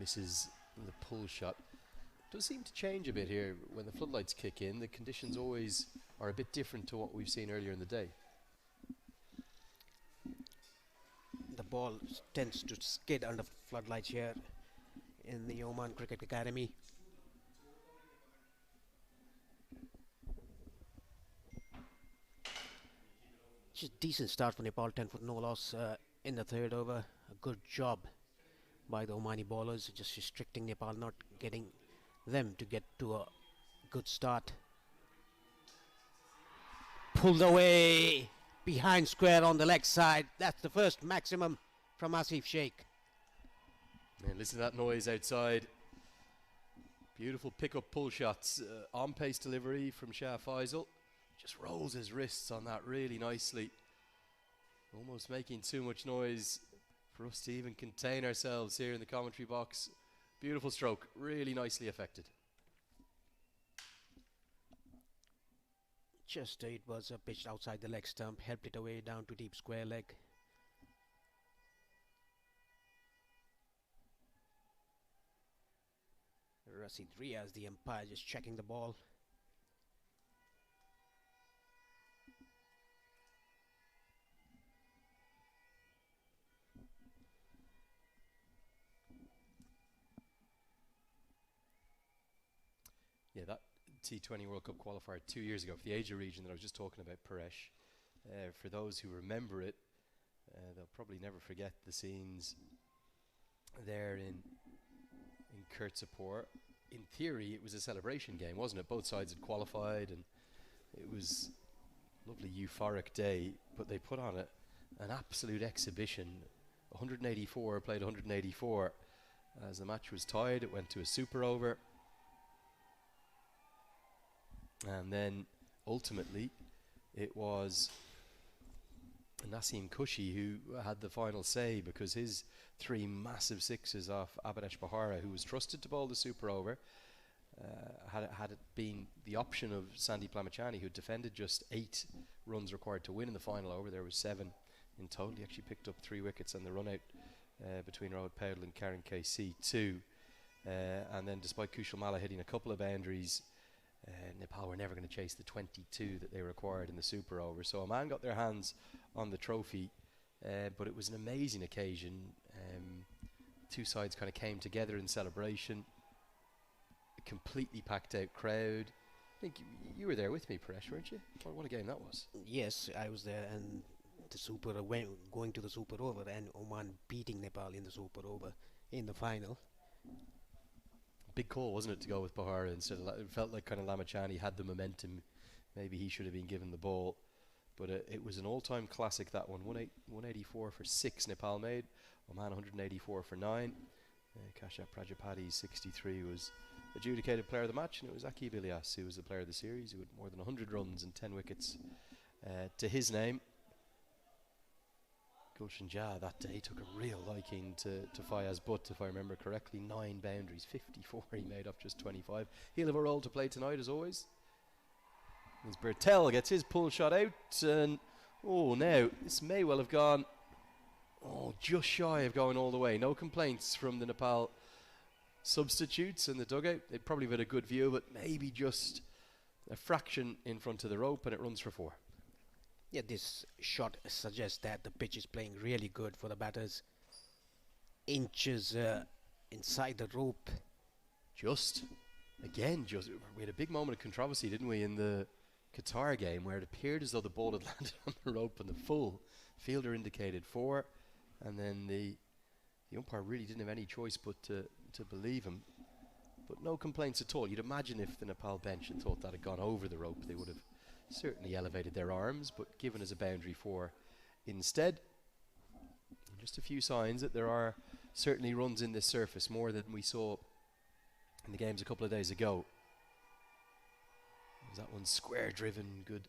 misses the pull shot. Does seem to change a bit here when the floodlights kick in. The conditions always are a bit different to what we've seen earlier in the day. The ball tends to skid under floodlights here in the Oman Cricket Academy. Just decent start for Nepal, 10 for no loss in the third over. A good job by the Omani bowlers, just restricting Nepal, not getting them to get to a good start. Pulled away behind square on the leg side. That's the first maximum from Asif Sheikh. And listen to that noise outside. Beautiful pick-up pull shots. On-pace delivery from Shah Faisal. Just rolls his wrists on that really nicely. Almost making too much noise for us to even contain ourselves here in the commentary box. Beautiful stroke, really nicely affected. Just it was pitched outside the leg stump, helped it away down to deep square leg. Rasid Riaz, the umpire, just checking the ball. Yeah, that T20 World Cup qualifier 2 years ago for the Asia region that I was just talking about, Paresh. For those who remember it, they'll probably never forget the scenes there in Kirtzapur. In theory, it was a celebration game, wasn't it? Both sides had qualified, and it was a lovely euphoric day. But they put on an absolute exhibition. 184 played 184. As the match was tied, it went to a super over. And then ultimately it was Naseem Kushi who had the final say, because his 3 massive sixes off Abhinesh Bahara, who was trusted to bowl the super over, had it been the option of Sandeep Lamachani, who defended just 8 runs required to win in the final over. There was 7 in total. He actually picked up 3 wickets and the run out between Rohit Paudel and Karan KC 2. And then despite Kushal Malla hitting a couple of boundaries, Nepal were never going to chase the 22 that they required in the super over. So Oman got their hands on the trophy, but it was an amazing occasion. 2 sides kind of came together in celebration. A completely packed out crowd. I think you were there with me, Paresh, weren't you? What a game that was. Yes, I was there, and the super going to the super over, and Oman beating Nepal in the super over in the final. Big call, wasn't it, to go with Bahara instead of it felt like kind of Lamachani had the momentum. Maybe he should have been given the ball. But it was an all-time classic, that one. 184 for 6 Nepal made. Oman 184 for 9. Kashyap Prajapati's 63 was adjudicated player of the match, and it was Aqib Ilyas who was the player of the series, who had more than 100 runs and 10 wickets to his name. Gulshan Jah that day took a real liking to Fayaz Butt, if I remember correctly. 9 boundaries, 54 he made off just 25. He'll have a role to play tonight, as always. As Bertel gets his pull shot out, and now this may well have gone just shy of going all the way. No complaints from the Nepal substitutes in the dugout. They probably had a good view, but maybe just a fraction in front of the rope, and it runs for 4. Yeah, this shot suggests that the pitch is playing really good for the batters. Inches inside the rope. We had a big moment of controversy, didn't we, in the Qatar game, where it appeared as though the ball had landed on the rope and the full fielder indicated 4, and then the umpire really didn't have any choice but to believe him. But no complaints at all. You'd imagine if the Nepal bench had thought that had gone over the rope, they would have certainly elevated their arms, but given as a boundary 4 instead. Just a few signs that there are certainly runs in this surface, more than we saw in the games a couple of days ago. That one square driven, good.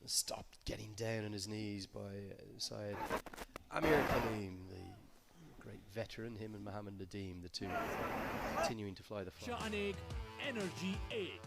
Stopped getting down on his knees by Syed Amir Kaleem, the great veteran. Him and Mohammed Nadeem, the 2 continuing to fly the flag. Sha'anig Energy Egg.